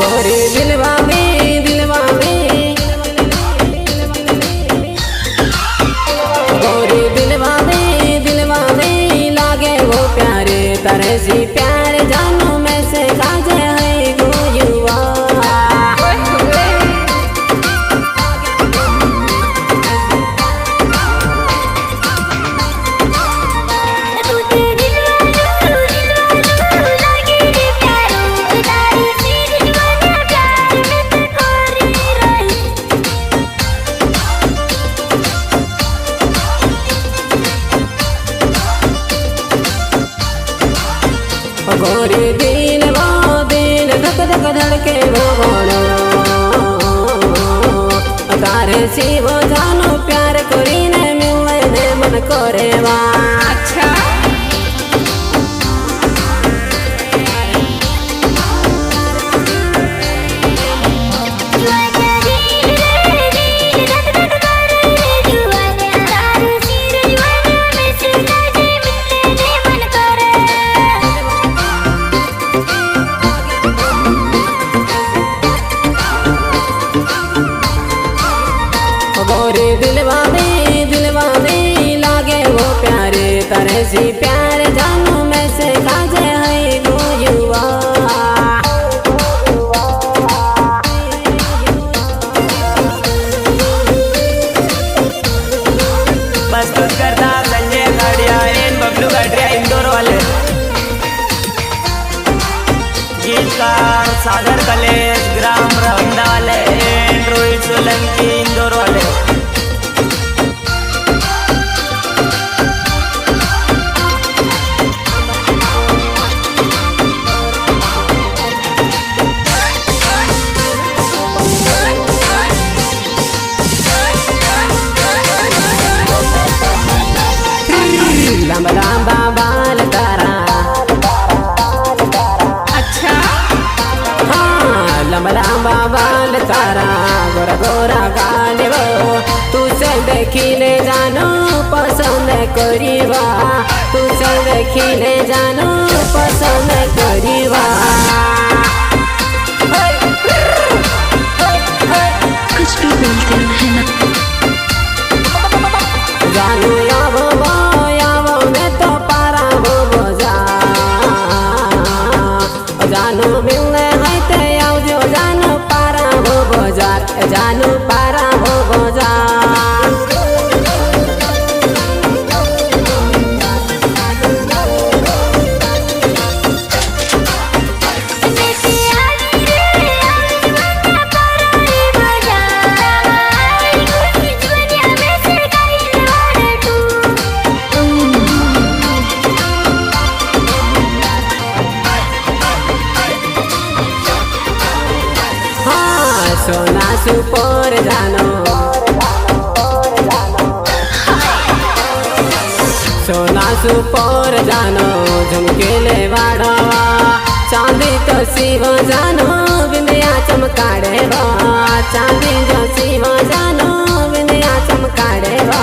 गोरे दिलवा में गोरे दिलवा में लागे वो प्यारे तरह से प्यार जानू मैं से काजे है गो युवा गोरे दिल धक धक धड़के भगवानो तारे शिव जानो प्यार करी ने मिलने ने मन करे वा अच्छा गोरे दिलवा में लागे वो प्यारे तरह से प्यार जानू मैं से काजे है गो युवा प्रस्तुत करता संजय गाड़िया एन बबलू गाड़िया इंदौर वाले गीतकार सागर कलेश ग्राम रहमदा वाले एन रोहित सोलंकी इंदौर वाले लंबा लंबा बाल तारा अच्छा हाँ लंबा लंबा बाल तारा गोरा गोरा गाल वो तुझसे देखिले जानो पसंद करीबा तुझसे देखिले जानो पसंद करीबा कुछ भी बोलते हैं ना जानू यावो में तो पारा हो बजा जानू मिलने है ते आओ जो जानू पारा हो बाजार जानू पारा हो बाजार सोना सुपोर जानो सोना सुपोर जानो झुमकेले वाड़वा चांदी तो शिव जानो बिंदिया चमकाड़े वा चांदी जो शिव जानो बिंदिया चमकाड़े वा